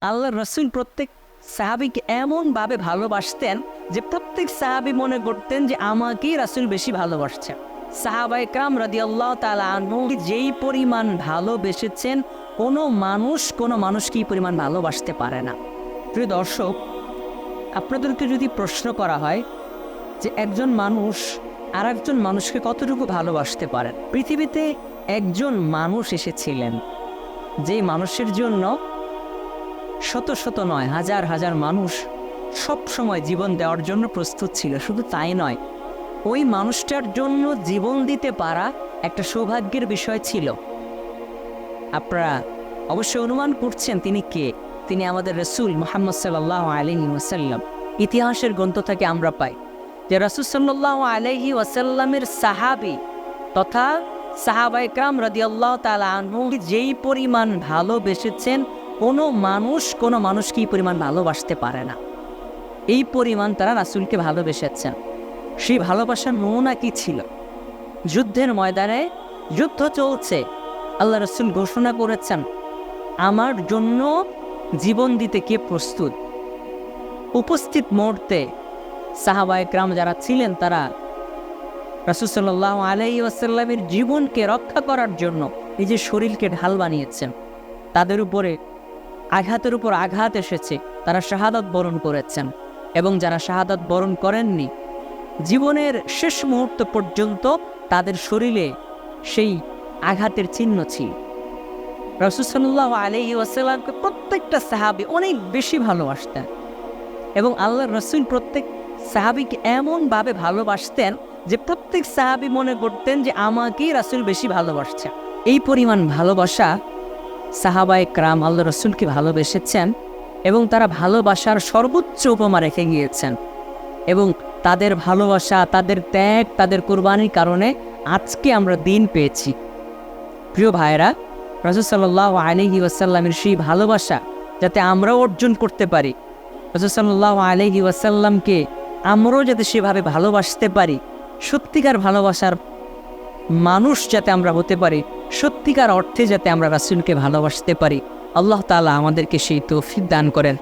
আল্লাহ রসুল প্রত্যেক সাহাবিকে এমনভাবে ভালোবাসতেন যে প্রত্যেক সাহাবি মনে করতেন যে আমাকেই রাসূল বেশি ভালোবাসছেন। সাহাবায়ে কেরাম রাদিয়াল্লাহু তাআলা আনহু যেই পরিমাণ ভালোবেসেছেন কোনো মানুষকে এই পরিমাণ ভালোবাসতে পারে না। প্রিয় দর্শক, আপনাদেরকে যদি প্রশ্ন করা হয় যে একজন মানুষ আর একজন মানুষকে কতটুকু ভালোবাসতে পারেন, পৃথিবীতে একজন মানুষ এসেছিলেন যেই মানুষের জন্য শত শত নয়, হাজার হাজার মানুষ সব সময় জীবন দেওয়ার জন্য প্রস্তুত ছিল। শুধু তাই নয়, ওই মানুষটার জন্য জীবন দিতে পারা একটা সৌভাগ্যের বিষয় ছিল। আপনারা অবশ্যই অনুমান করছেন তিনি কে। তিনি আমাদের রাসূল মুহাম্মদ সাল্লাল্লাহু আলাইহি ওয়াসাল্লাম। ইতিহাসের গ্রন্থ থেকে আমরা পাই যে রাসূল সাল্লাল্লাহু আলাইহি ওয়াসাল্লামের সাহাবী তথা সাহাবায়ে কেরাম রাদিয়াল্লাহু তাআলা আনহু যেই পরিমাণ ভালোবেসেছেন কোনো মানুষকে এই পরিমাণ ভালোবাসতে পারে না। এই পরিমাণ তারা রাসূলকে ভালোবেসেছেন। সেই ভালোবাসার নমুনা কি ছিল? যুদ্ধের ময়দানে যুদ্ধ চলছে, আল্লাহ রাসূল ঘোষণা করেছেন আমার জন্য জীবন দিতে কে প্রস্তুত। উপস্থিত মুহূর্তে সাহাবায়ে কেরাম যারা ছিলেন তারা রাসূল সাল্লাল্লাহু আলাইহি ওয়াসাল্লামের জীবনকে রক্ষা করার জন্য নিজের শরীরকে ঢাল বানিয়েছেন। তাদের উপরে আঘাতের উপর আঘাত এসেছে, তারা শাহাদাত বরণ করেছেন। এবং যারা শাহাদাত বরণ করেননি, জীবনের শেষ মুহূর্ত পর্যন্ত তাদের শরীরে সেই আঘাতের চিহ্ন ছিল। রাসূল সাল্লাল্লাহু আলাইহি ওয়াসাল্লামকে প্রত্যেকটা সাহাবী অনেক বেশি ভালোবাসতেন এবং আল্লাহর রাসূল প্রত্যেক সাহাবীকে এমনভাবে ভালোবাসতেন যে প্রত্যেক সাহাবী মনে করতেন যে আমাকেই রাসূল বেশি ভালোবাসছেন। এই পরিমাণ ভালোবাসা সাহাবায়ে কেরাম আল্লাহ রসুলকে ভালোবেসেছেন এবং তারা ভালোবাসার সর্বোচ্চ উপমা রেখে গিয়েছেন। এবং তাদের ভালোবাসা, তাদের ত্যাগ, তাদের কুরবানির কারণে আজকে আমরা দিন পেয়েছি। প্রিয় ভাইয়েরা, রাসূল সাল্লাল্লাহু আলাইহি ওয়াসাল্লামের সেই ভালোবাসা যাতে আমরাও অর্জন করতে পারি, রাসূল সাল্লাল্লাহু আলাইহি ওয়াসাল্লামকে আমরাও যাতে সেভাবে ভালোবাসতে পারি, সত্যিকার ভালোবাসার মানুষ যাতে আমরা হতে পারি, সত্যিকার অর্থে যাতে আমরা রাসূলকে ভালোবাসতে পারি, আল্লাহ তাআলা আমাদেরকে সেই তৌফিক দান করেন।